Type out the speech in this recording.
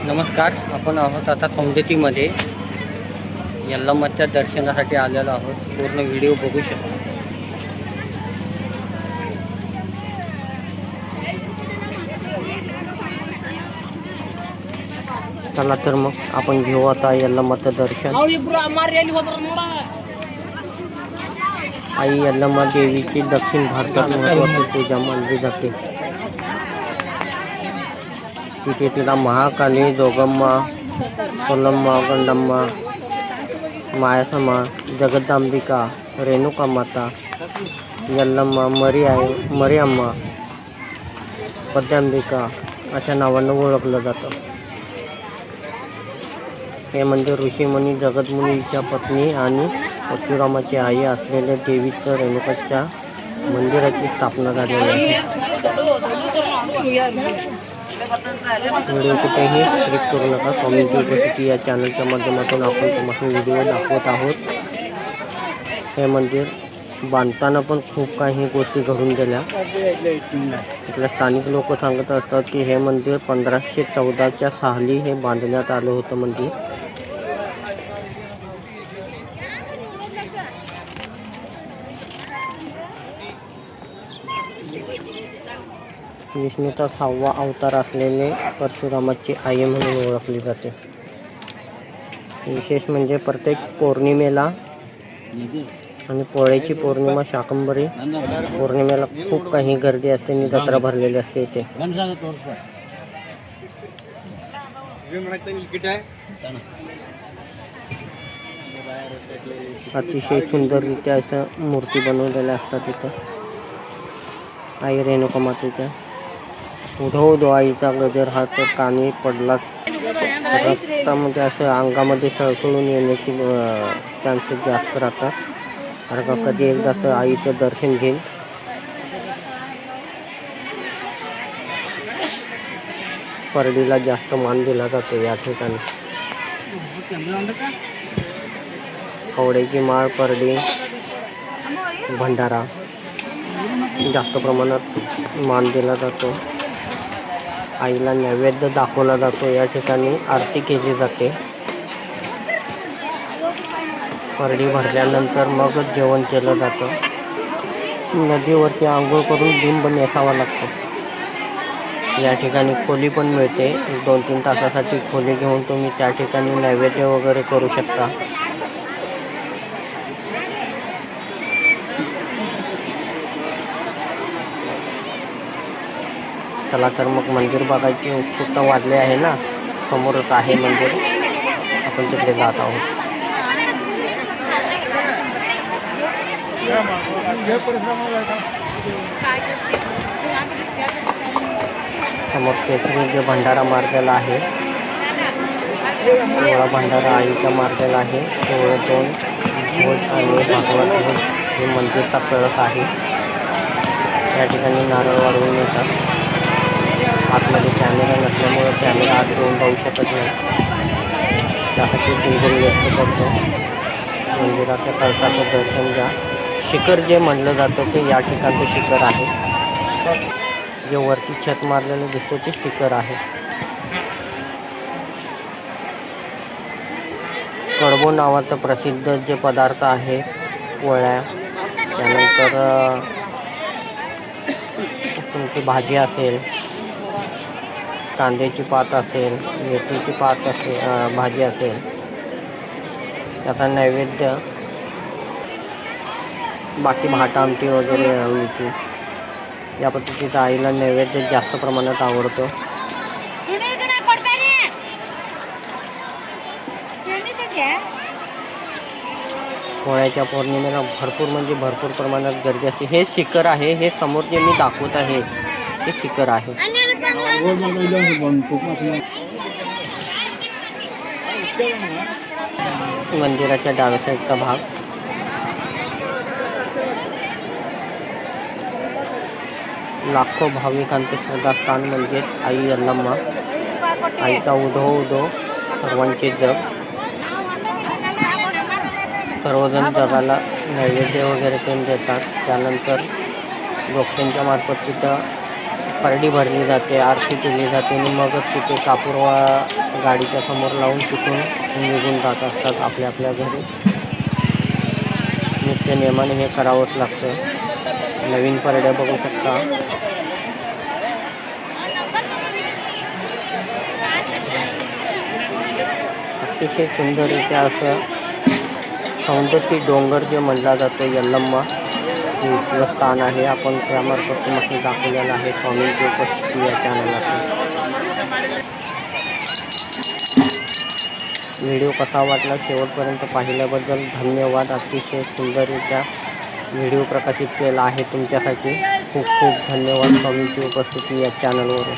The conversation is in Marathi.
नमस्कार. आपण आहोत आता सौंदतीमध्ये यल्लम्माच्या दर्शनासाठी आलेलो आहोत. पूर्ण व्हिडिओ बघू शकता. चला तर मग आपण घेऊ आता यल्लम्माचं दर्शन. आई यल्लम्मा देवीची दक्षिण भारतात महत्त्वाची पूजा मानली जाते. तिथे तिला महाकाली, जोगम्मा, कोलम्मा, गंडम्मा, मायासम्मा, जगदांबिका, रेणुका माता, यल्लम्मा, मरिअम्मा, पद्यांबिका अशा नावानं ओळखलं जातं. हे मंदिर ऋषीमुनी जगदमुनीच्या पत्नी आणि परशुरामाची आई असलेल्या देवीचं रेणुकाच्या मंदिराची स्थापना झालेली आहे. व्हिडिओ कुठेही क्लिक करू नका. स्वामींची उपस्थिती या चॅनलच्या माध्यमातून आपण तुम्हाला व्हिडिओ दाखवत आहोत. हे मंदिर बांधताना पण खूप काही गोष्टी घडून गेल्या. इथले स्थानिक लोक सांगत असतात की हे मंदिर 1514च्या साली हे बांधण्यात आलं होतं मंदिर. विष्णूचा 6वा अवतार असलेले परशुरामाची आई म्हणून ओळखली जाते. विशेष म्हणजे प्रत्येक पौर्णिमेला आणि पोळ्याची पौर्णिमा, शाकंभरी पौर्णिमेला खूप काही गर्दी असते आणि जत्रा भरलेली असते इथे. अतिशय सुंदररित्या अशा मूर्ती बनवलेल्या असतात इथं आई रेणुका मातेच्या. उधो आईचा गजर हा तर कानी पडला रक्तामध्ये असं अंगामध्ये सळसळून येण्याची चान्सेस जास्त राहतात. कारण कधी एकदा असं आईचं दर्शन घेईल. परडीला जास्त मान दिला जातो या ठिकाणी. कवड्याची माळ, परडी, भंडारा जास्त प्रमाणात मान दिला जातो. आईला नैवेद्य दाखवला जातो. या ठिकाणी आरती केली जाते. परडी भरल्यानंतर मगच जेवण केलं जातं. नदीवरती आंघोळ करून लिंब नेसावा लागतो. या ठिकाणी खोली पण मिळते. 2-3 तासासाठी खोली घेऊन तुम्ही त्या ठिकाणी नैवेद्य वगैरे करू शकता. चला तर मग मंदिर बघायची उत्सुकता वाढली आहे ना. समोरच आहे मंदिर. आपण तिकडे जात आहोत. समोर केसरी जे भंडारा मारलेला आहे, सोळा भंडारा आईचा मारलेला आहे. 2 ध्वज आणि भागवत ध्वज हे मंदिरचा कळस आहे. या ठिकाणी नारळ वाढवून येतात. आतमध्ये कॅमेरा नसल्यामुळे कॅमेरा आत घेऊन जाऊ शकत नाही. त्यासाठी दिलगिरी व्यक्त करतो. मंदिराच्या कळसाचं दर्शन घ्या. शिखर जे म्हणलं जातं ते या ठिकाणचं शिखर आहे. जे वरती छत मारलेलं दिसतं ते शिखर आहे. कडबो नावाचं प्रसिद्ध जे पदार्थ आहे, पोळ्या, त्यानंतर तुमची भाजी असेल, कांद्याची पात असेल, मेथीची पात असेल, भाजी असेल, त्याचा नैवेद्य, बाकी भात आमटी वगैरे होती. या पद्धतीचा आईला नैवेद्य जास्त प्रमाणात आवडतो. पोळ्याच्या पौर्णिमेला भरपूर प्रमाणात गर्दी असते. हे शिखर आहे. हे समोर जे मी दाखवत आहे हे शिखर आहे. मंदिराच्या डाव्या साईडचा भाग. लाखो भाविकांचे श्रद्धास्थान म्हणजे आई यल्लम्मा. आईचा उधो सर्वांचे जग. सर्वजण जगाला नैवेद्य वगैरे करून देतात. त्यानंतर भक्तांच्या मार्फत तिथं परडी भरली जाते, आरती केली जाते आणि मगच तिथे कापूर गाडीच्या समोर लावून तिथून निघून जात असतात आपल्या आपल्या घरी. नित्य नियमाने हे करावंच लागतं. नवीन परड्या बघू शकता. अतिशय सुंदररित्या असं सौंदर्य डोंगर जे म्हणला जातो यल्लम्मा हे इथलं स्थान आहे. आपण त्यामार्फत तुम्हाला दाखवलेलं आहे स्वामींची उपस्थिती या चॅनलला. व्हिडिओ कसा वाटला शेवटपर्यंत पाहिल्याबद्दल धन्यवाद. अतिशय सुंदररित्या व्हिडिओ प्रकाशित केला आहे तुमच्यासाठी. खूप खूप धन्यवाद स्वामींची उपस्थिती या चॅनलवर.